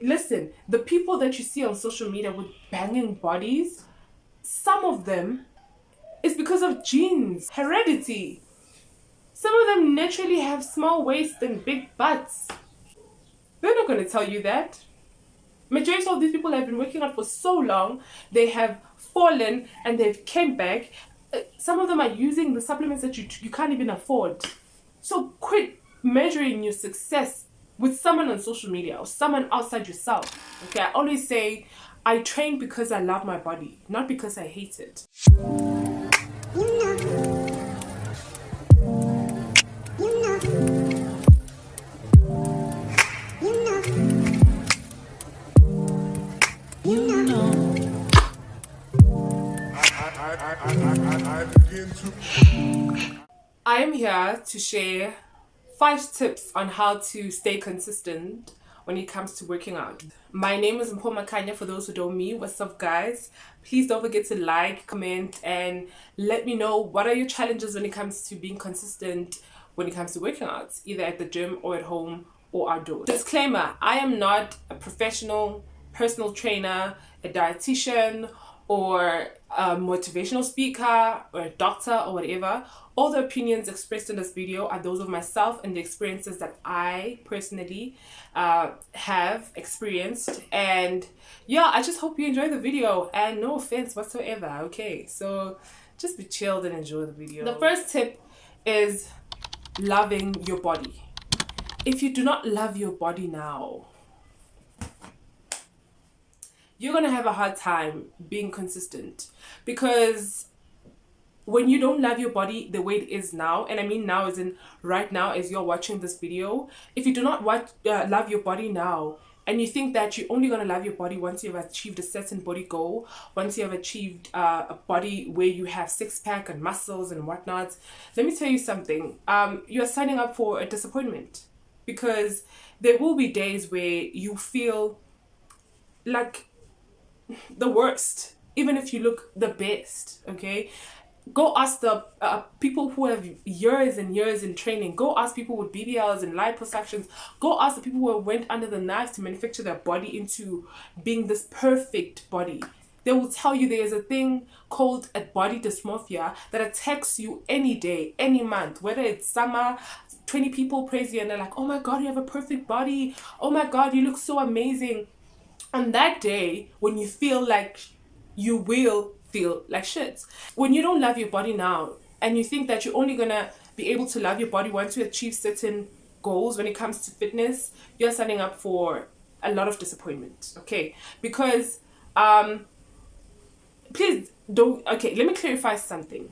Listen, the people that you see on social media with banging bodies, some of them is because of genes, heredity. Some of them naturally have small waists and big butts. They're not going to tell you that. Majority of these people have been working out for so long, they have fallen and they've came back. Some of them are using the supplements that you can't even afford. So quit measuring your success with someone on social media or someone outside yourself. Okay, I always say I train because I love my body, not because I hate it. I am here to share 5 tips on how to stay consistent when it comes to working out. My name is Mpho Makanya. For those who don't know me, what's up, guys? Please don't forget to like, comment, and let me know what are your challenges when it comes to being consistent when it comes to working out, either at the gym or at home or outdoors. Disclaimer, I am not a professional personal trainer, a dietitian, or a motivational speaker, or a doctor, or whatever. All the opinions expressed in this video are those of myself and the experiences that I personally have experienced. And yeah, I just hope you enjoy the video, and no offense whatsoever. Okay, so just be chilled and enjoy the video. The first tip is loving your body. If you do not love your body now, you're going to have a hard time being consistent, because when you don't love your body the way it is now, and I mean now as in right now as you're watching this video, if you do not love your body now, and you think that you're only going to love your body once you've achieved a certain body goal, once you have achieved a body where you have six-pack and muscles and whatnot, let me tell you something. You're signing up for a disappointment, because there will be days where you feel like the worst, even if you look the best. Okay, go ask the people who have years and years in training. Go ask people with BBLs and liposuctions. Go ask the people who went under the knife to manufacture their body into being this perfect body. They will tell you there is a thing called a body dysmorphia that attacks you any day, any month, whether it's summer. 20 people praise you and they're like, oh my god, you have a perfect body, oh my god, you look so amazing. On that day, when you feel like you will feel like shit. When you don't love your body now, and you think that you're only gonna be able to love your body once you achieve certain goals when it comes to fitness, you're signing up for a lot of disappointment. Okay, because please don't. Okay, let me clarify something.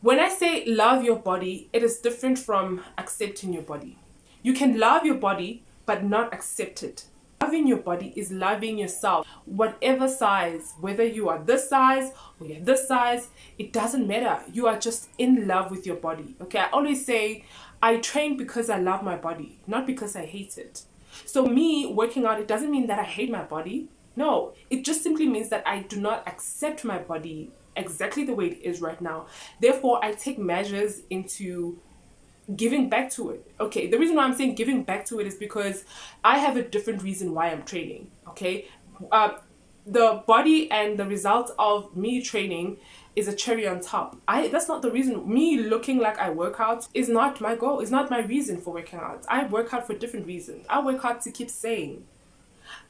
When I say love your body, it is different from accepting your body. You can love your body but not accept it. Loving your body is loving yourself. Whatever size, whether you are this size or you're this size, it doesn't matter. You are just in love with your body. Okay, I always say I train because I love my body, not because I hate it. So me working out, it doesn't mean that I hate my body. No, it just simply means that I do not accept my body exactly the way it is right now. Therefore, I take measures into giving back to it. Okay, the reason why I'm saying giving back to it is because I have a different reason why I'm training. Okay, the body and the result of me training is a cherry on top. That's not the reason. Me looking like I work out is not my goal. It's not my reason for working out. I work out for different reasons. I work out to keep sane.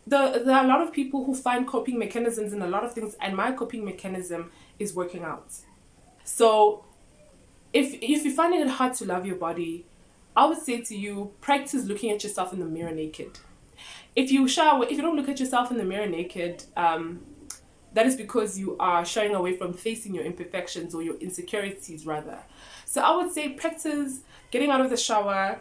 There are a lot of people who find coping mechanisms in a lot of things, and my coping mechanism is working out. So if you're finding it hard to love your body, I would say to you, practice looking at yourself in the mirror naked. If you don't look at yourself in the mirror naked, that is because you are shying away from facing your imperfections or your insecurities rather. So I would say practice getting out of the shower.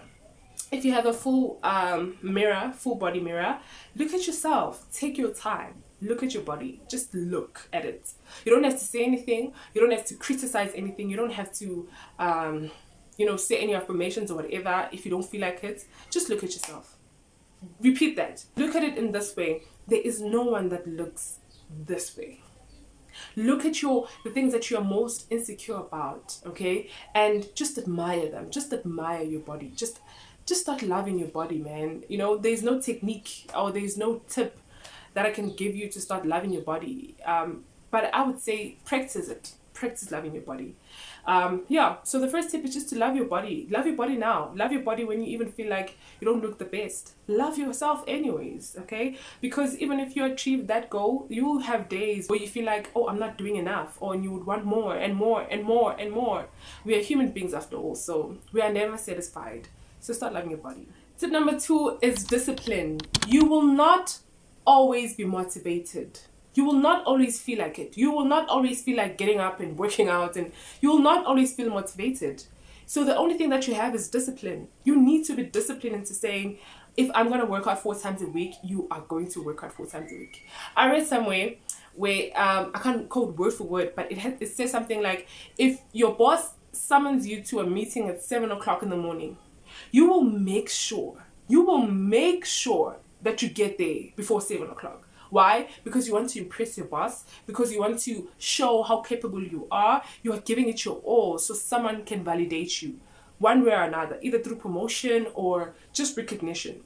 If you have a full body mirror, look at yourself. Take your time. Look at your body. Just look at it. You don't have to say anything. You don't have to criticize anything. You don't have to, say any affirmations or whatever if you don't feel like it. Just look at yourself. Repeat that. Look at it in this way. There is no one that looks this way. Look at the things that you are most insecure about, okay? And just admire them. Just admire your body. Just just start loving your body, man. You know, there's no technique or there's no tip that I can give you to start loving your body. But I would say practice it. Practice loving your body. Yeah, so the first tip is just to love your body. Love your body now. Love your body when you even feel like you don't look the best. Love yourself anyways, okay? Because even if you achieve that goal, you will have days where you feel like, oh, I'm not doing enough, or you would want more and more and more and more. We are human beings after all, so we are never satisfied. So start loving your body. Tip number 2 is discipline. You will not always be motivated. You will not always feel like it. You will not always feel like getting up and working out, and you will not always feel motivated. So the only thing that you have is discipline. You need to be disciplined into saying, if I'm going to work out 4 times a week, you are going to work out 4 times a week. I read somewhere where, I can't quote word for word, but it says something like, if your boss summons you to a meeting at 7 o'clock in the morning, you will make sure that you get there before 7 o'clock. Why? Because you want to impress your boss, because you want to show how capable you are. You are giving it your all so someone can validate you one way or another, either through promotion or just recognition.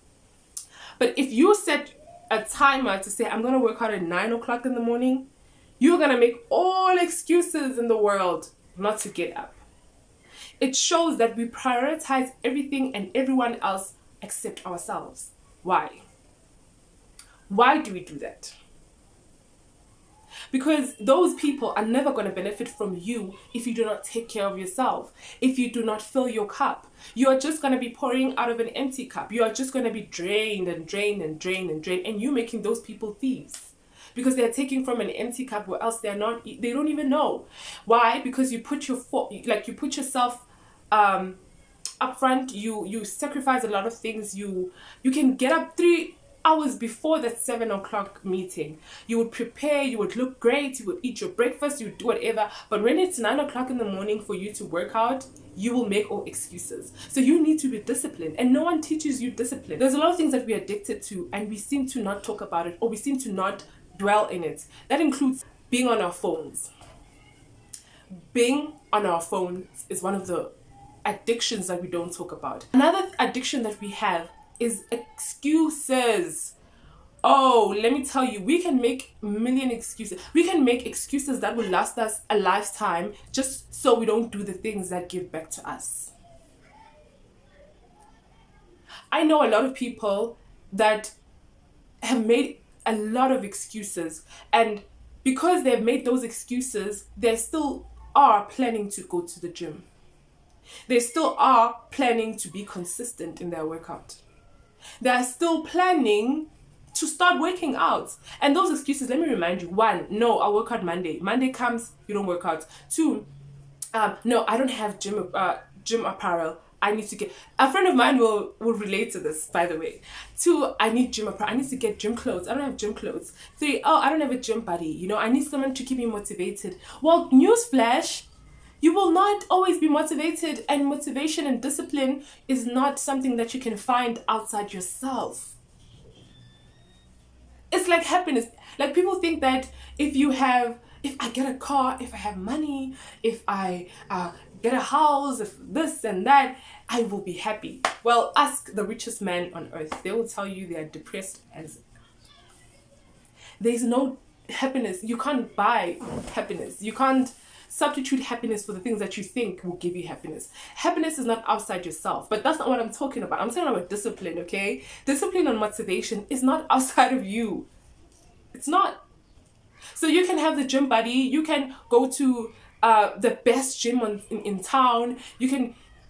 But if you set a timer to say, I'm going to work out at 9 o'clock in the morning, you're going to make all excuses in the world not to get up. It shows that we prioritize everything and everyone else except ourselves. Why? Why do we do that? Because those people are never going to benefit from you if you do not take care of yourself, if you do not fill your cup. You are just going to be pouring out of an empty cup. You are just going to be drained and drained and drained and drained, and you making those people thieves. Because they're taking from an empty cup where else they don't even know. Why? Because you put yourself up front, you sacrifice a lot of things. You can get up 3 hours before that 7 o'clock meeting. You would prepare, you would look great, you would eat your breakfast, you would do whatever. But when it's 9 o'clock in the morning for you to work out, you will make all excuses. So you need to be disciplined, and no one teaches you discipline. There's a lot of things that we're addicted to, and we seem to not talk about it, or we seem to not dwell in it. That includes being on our phones. Being on our phones is one of the addictions that we don't talk about. Another addiction that we have is excuses. Oh, let me tell you, we can make a million excuses. We can make excuses that will last us a lifetime just so we don't do the things that give back to us. I know a lot of people that have made a lot of excuses, and because they've made those excuses, they still are planning to go to the gym. They still are planning to be consistent in their workout. They are still planning to start working out. And those excuses, let me remind you, 1, no, I'll work out Monday. Monday comes, you don't work out. 2, no, I don't have gym apparel. I need to get, a friend of mine will relate to this, by the way. 2, I need gym apparel. I need to get gym clothes. I don't have gym clothes. 3, oh, I don't have a gym buddy. You know, I need someone to keep me motivated. Well, newsflash, you will not always be motivated, and motivation and discipline is not something that you can find outside yourself. It's like happiness. Like, people think that if I get a car, if I have money, if I get a house, if this and that, I will be happy. Well, ask the richest man on earth. They will tell you they are depressed as. There's no happiness. You can't buy happiness. You can't substitute happiness for the things that you think will give you happiness. Happiness is not outside yourself, but that's not what I'm talking about. I'm talking about discipline, okay? Discipline and motivation is not outside of you. It's not. So you can have the gym buddy, you can go to the best gym in town.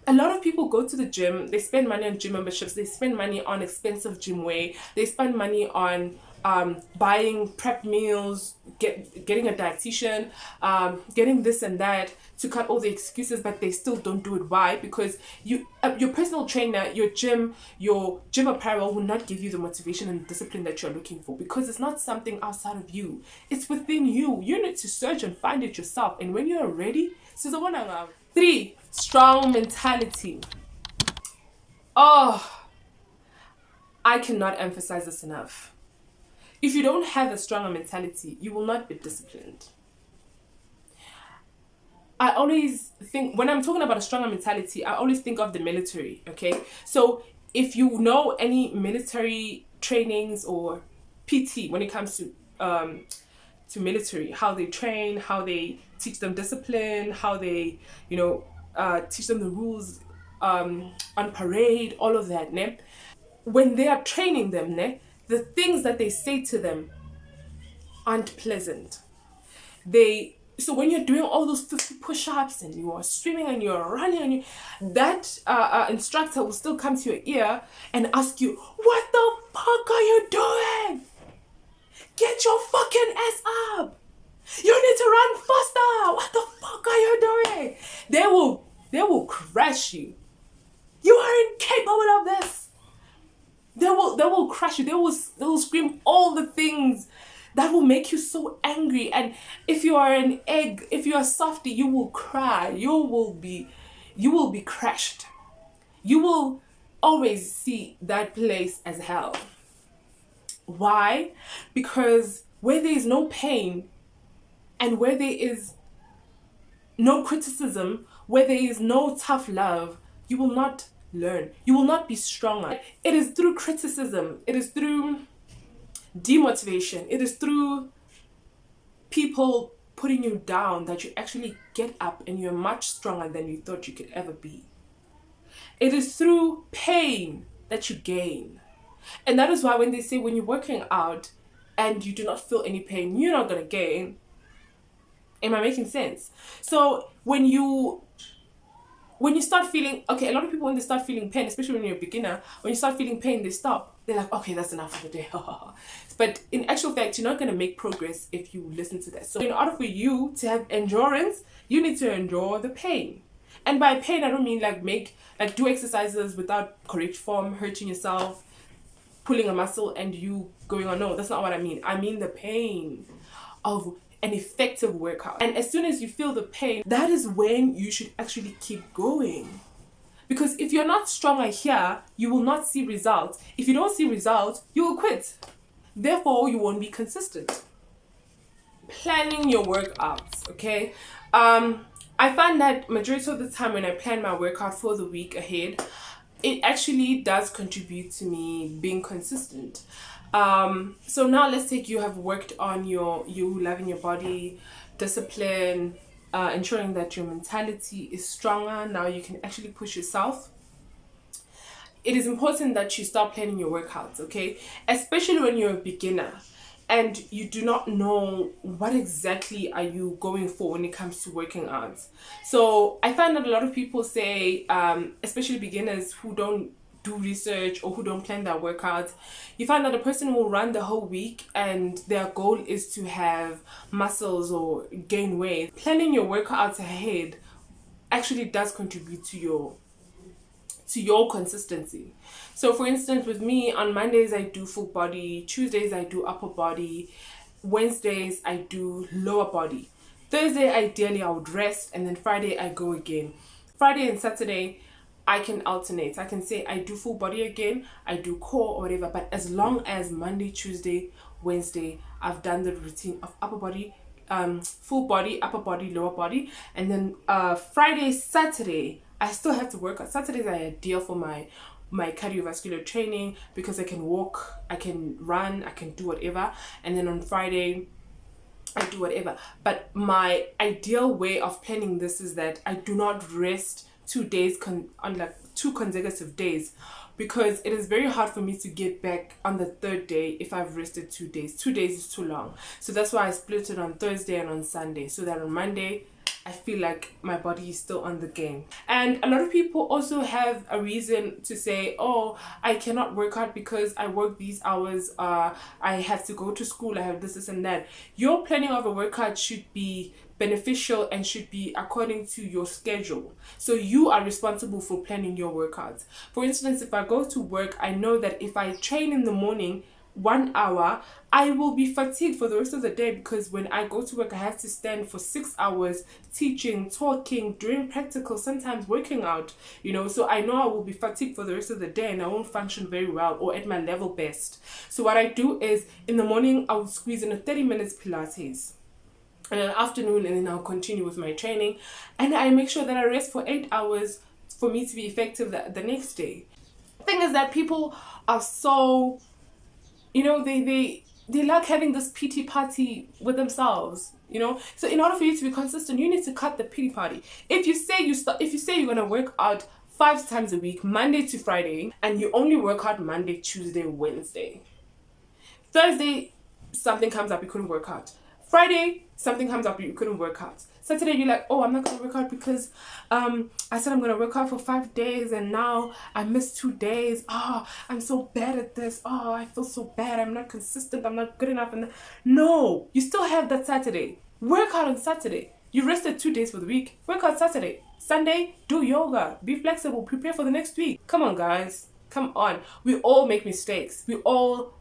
A lot of people go to the gym, they spend money on gym memberships, they spend money on expensive gym wear, they spend money on buying prep meals, getting a dietitian, getting this and that to cut all the excuses, but they still don't do it. Why? Because your personal trainer, your gym apparel will not give you the motivation and discipline that you're looking for, because it's not something outside of you. It's within you. You need to search and find it yourself. And when you're ready, this is the one I love. 3, strong mentality. Oh, I cannot emphasize this enough. If you don't have a stronger mentality, you will not be disciplined. I always think, when I'm talking about a stronger mentality, I always think of the military, okay? So if you know any military trainings or PT when it comes to military, how they train, how they teach them discipline, how they, teach them the rules on parade, all of that, ne? When they are training them, ne, the things that they say to them aren't pleasant. So when you're doing all those 50 push-ups and you are swimming and you're running that instructor will still come to your ear and ask you, what the fuck are you doing? Get your fucking ass up. You need to run faster. What the fuck are you doing? They will crush you. You are incapable of this. They will crush you. They will scream all the things that will make you so angry. And if you are an egg, if you are softy, you will cry. You will be crushed. You will always see that place as hell. Why? Because where there is no pain and where there is no criticism, where there is no tough love, you will not learn. You will not be stronger. It is through criticism. It is through demotivation. It is through people putting you down that you actually get up and you're much stronger than you thought you could ever be. It is through pain that you gain. And that is why when they say when you're working out and you do not feel any pain, you're not going to gain. Am I making sense? So when you start feeling, okay, a lot of people when they start feeling pain, especially when you're a beginner, when you start feeling pain, they stop. They're like, okay, that's enough for the day. But in actual fact, you're not going to make progress if you listen to that. So in order for you to have endurance, you need to endure the pain. And by pain, I don't mean do exercises without correct form, hurting yourself, pulling a muscle and you going on. No, that's not what I mean. I mean the pain of an effective workout. And as soon as you feel the pain, that is when you should actually keep going. Because if you're not stronger here, you will not see results. If you don't see results, you will quit. Therefore, you won't be consistent. Planning your workouts, okay? I find that majority of the time when I plan my workout for the week ahead, it actually does contribute to me being consistent. So now let's take you have worked on you loving your body, discipline, ensuring that your mentality is stronger. Now you can actually push yourself. It is important that you start planning your workouts, okay? Especially when you're a beginner and you do not know what exactly are you going for when it comes to working out. So I find that a lot of people say, especially beginners who don't do research or who don't plan their workouts, you find that a person will run the whole week and their goal is to have muscles or gain weight. Planning your workouts ahead actually does contribute to your consistency. So for instance, with me, on Mondays I do full body, Tuesdays I do upper body, Wednesdays I do lower body, Thursday ideally I would rest, and then Friday I go again. Friday and Saturday I can alternate. I can say I do full body again, I do core or whatever, but as long as Monday, Tuesday, Wednesday I've done the routine of upper body, full body, upper body, lower body, and then Friday, Saturday I still have to work out. Saturdays are ideal for my cardiovascular training because I can walk, I can run, I can do whatever, and then on Friday I do whatever. But my ideal way of planning this is that I do not rest 2 days on like 2 consecutive days, because it is very hard for me to get back on the 3rd day if I've rested 2 days. 2 days is too long. So that's why I split it on Thursday and on Sunday, so that on Monday I feel like my body is still on the game. And a lot of people also have a reason to say, oh, I cannot work out because I work these hours, I have to go to school, I have this and that. Your planning of a workout should be beneficial and should be according to your schedule. So you are responsible for planning your workouts. For instance, if I go to work, I know that if I train in the morning 1 hour, I will be fatigued for the rest of the day, because when I go to work I have to stand for 6 hours teaching, talking, doing practical, sometimes working out, so I know I will be fatigued for the rest of the day and I won't function very well or at my level best. So what I do is in the morning I will squeeze in a 30 minutes Pilates, and in the afternoon, and then I'll continue with my training, and I make sure that I rest for 8 hours for me to be effective the next day. Thing is that people are so, they like having this pity party with themselves, so in order for you to be consistent, you need to cut the pity party. If you say you're going to work out 5 times a week, Monday to Friday, and you only work out Monday, Tuesday, Wednesday, Thursday something comes up, you couldn't work out, Friday something comes up, you couldn't work out, Saturday you're like, oh, I'm not going to work out because I said I'm going to work out for 5 days and now I missed 2 days. Oh, I'm so bad at this. Oh, I feel so bad. I'm not consistent. I'm not good enough. And no, you still have that Saturday. Work out on Saturday. You rested 2 days for the week. Work out Saturday. Sunday, do yoga. Be flexible. Prepare for the next week. Come on, guys. Come on. We all make mistakes. We all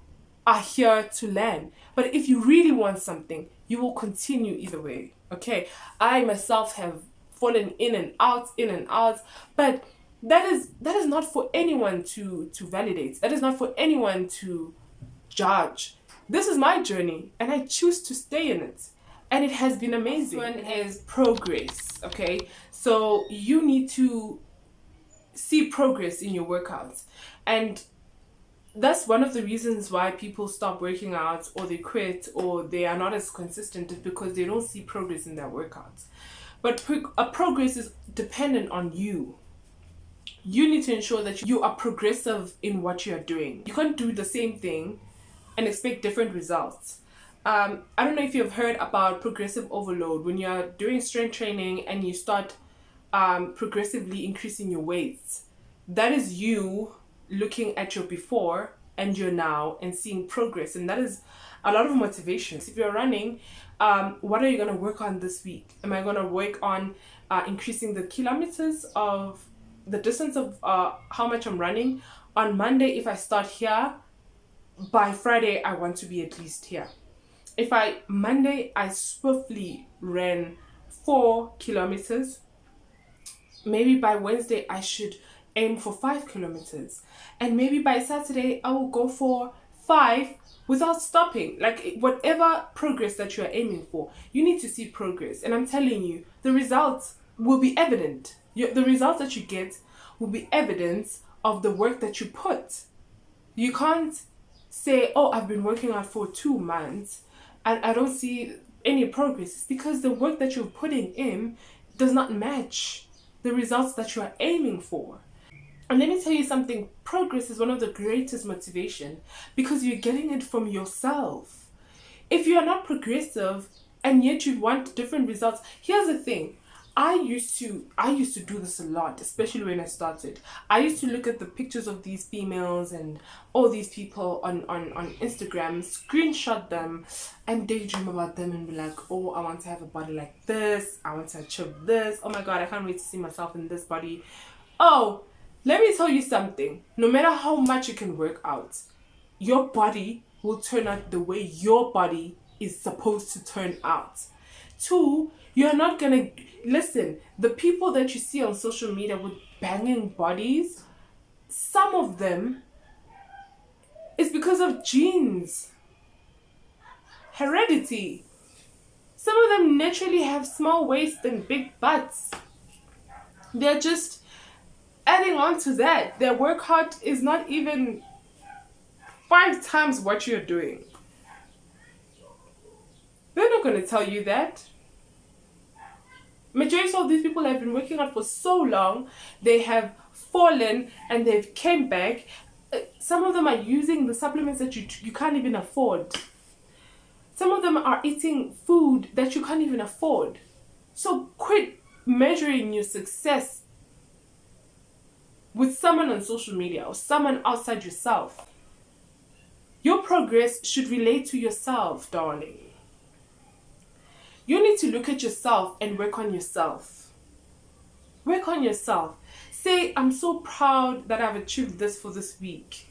are here to learn. But if you really want something, you will continue either way. Okay, I myself have fallen in and out, but that is not for anyone to validate. That is not for anyone to judge. This is my journey and I choose to stay in it, and it has been amazing. One is progress. Okay, so you need to see progress in your workouts, and that's one of the reasons why people stop working out or they quit or they are not as consistent, is because they don't see progress in their workouts. But progress is dependent on you. You need to ensure that you are progressive in what you are doing. You can't do the same thing and expect different results. I don't know if you've heard about progressive overload. When you're doing strength training and you start progressively increasing your weights, that is you looking at your before and your now and seeing progress, and that is a lot of motivation. If you're running, what are you going to work on this week? Am I going to work on increasing the kilometers of the distance of how much I'm running? On Monday, if I start here, by Friday I want to be at least here. If Monday I swiftly ran 4 kilometers, maybe by Wednesday I should aim for 5 kilometers, and maybe by Saturday I will go for 5 without stopping. Like, whatever progress that you are aiming for, you need to see progress, and I'm telling you, the results will be evident. The results that you get will be evidence of the work that you put. You can't say, oh, I've been working out for 2 months and I don't see any progress. It's because the work that you're putting in does not match the results that you are aiming for. And let me tell you something, progress is one of the greatest motivation because you're getting it from yourself. If you are not progressive and yet you want different results, here's the thing. I used to do this a lot, especially when I started. I used to look at the pictures of these females and all these people on Instagram, screenshot them and daydream about them and be like, oh, I want to have a body like this. I want to achieve this. Oh my God, I can't wait to see myself in this body. Oh, let me tell you something. No matter how much you can work out, your body will turn out the way your body is supposed to turn out. 2, you're not gonna listen. The people that you see on social media with banging bodies, some of them is because of genes, heredity. Some of them naturally have small waists and big butts. They're just adding on to that. Their workout is not even 5 times what you're doing. They're not going to tell you that. Majority of these people have been working out for so long, they have fallen and they've came back. Some of them are using the supplements that you can't even afford. Some of them are eating food that you can't even afford. So quit measuring your success with someone on social media or someone outside yourself. Your progress should relate to yourself, darling. You need to look at yourself and work on yourself. Work on yourself. Say, I'm so proud that I've achieved this for this week.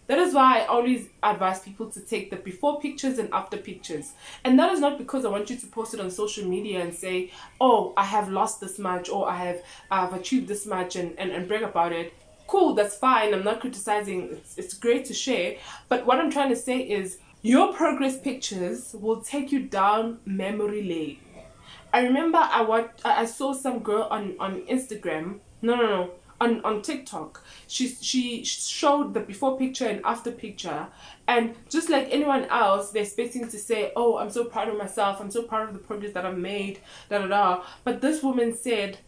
That is why I always advise people to take the before pictures and after pictures. And that is not because I want you to post it on social media and say, oh, I have lost this much, or I've achieved this much, and brag about it. Cool, that's fine. I'm not criticizing. It's great to share. But what I'm trying to say is, your progress pictures will take you down memory lane. I remember I saw some girl on Instagram. No. on TikTok. She showed the before picture and after picture, and just like anyone else, they're expecting to say, "Oh, I'm so proud of myself. I'm so proud of the progress that I've made." Da da da. But this woman said,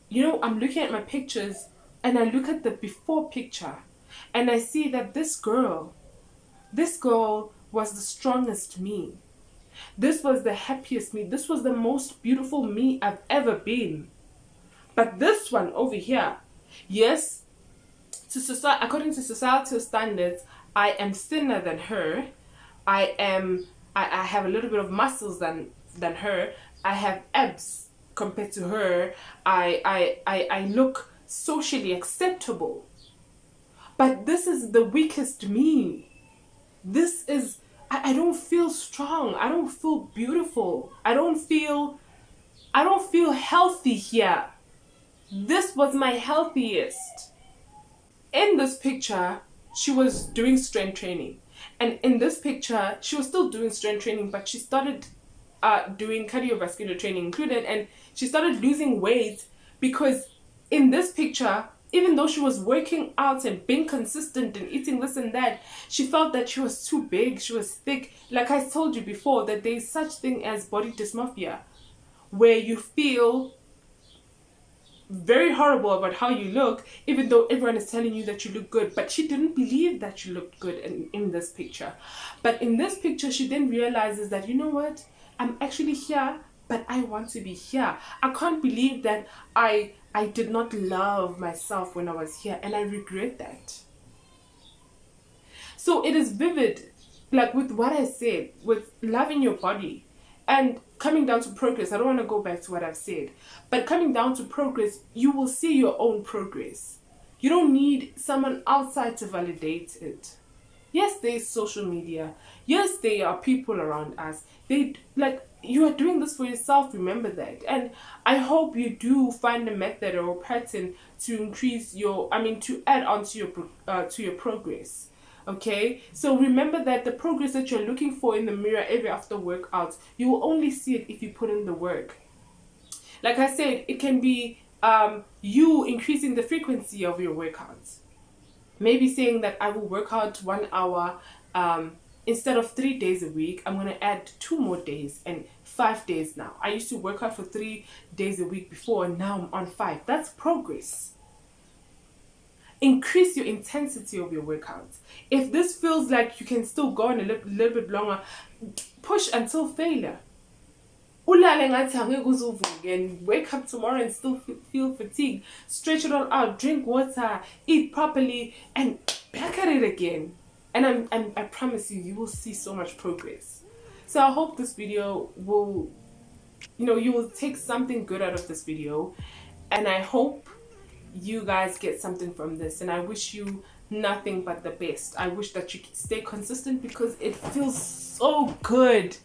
"You know, I'm looking at my pictures, and I look at the before picture, and I see that this girl was the strongest me. This was the happiest me. This was the most beautiful me I've ever been. But this one over here, yes, according to societal standards, I am thinner than her. I have a little bit of muscles than her. I have abs compared to her. I look socially acceptable. But this is the weakest me. This is, I don't feel strong. I don't feel beautiful. I don't feel healthy here. This was my healthiest." In this picture, she was doing strength training. And in this picture, she was still doing strength training, but she started doing cardiovascular training included, and she started losing weight because in this picture, even though she was working out and being consistent and eating this and that, she felt that she was too big, she was thick. Like I told you before, that there is such thing as body dysmorphia, where you feel very horrible about how you look, even though everyone is telling you that you look good. But she didn't believe that she looked good in this picture. But in this picture, she then realizes that, you know what? I'm actually here, but I want to be here. I can't believe that I did not love myself when I was here, and I regret that. So it is vivid, like with what I said, with loving your body and coming down to progress. I don't want to go back to what I've said, but coming down to progress, you will see your own progress. You don't need someone outside to validate it. Yes, there is social media. Yes, there are people around us. You are doing this for yourself, remember that. And I hope you do find a method or a pattern to increase to add on to your progress. Okay, so remember that the progress that you're looking for in the mirror every after workout, you will only see it if you put in the work. Like I said, it can be you increasing the frequency of your workouts. Maybe saying that I will work out 1 hour instead of 3 days a week. I'm going to add 2 more days and 5 days now. I used to work out for 3 days a week before, and now I'm on 5. That's progress. Increase your intensity of your workouts. If this feels like you can still go on a little bit longer, push until failure. And wake up tomorrow and still feel fatigued. Stretch it all out, drink water, eat properly, and back at it again. And I promise you will see so much progress. So I hope this video will, you will take something good out of this video, and I hope you guys get something from this, and I wish you nothing but the best. I wish that you stay consistent, because it feels so good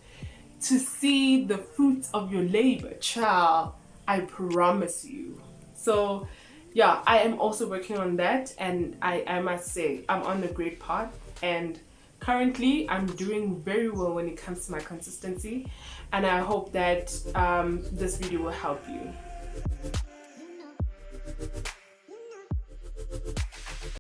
to see the fruits of your labor, child. I promise you. So yeah, I am also working on that, and I must say I'm on a great path, and currently I'm doing very well when it comes to my consistency, and I hope that this video will help you.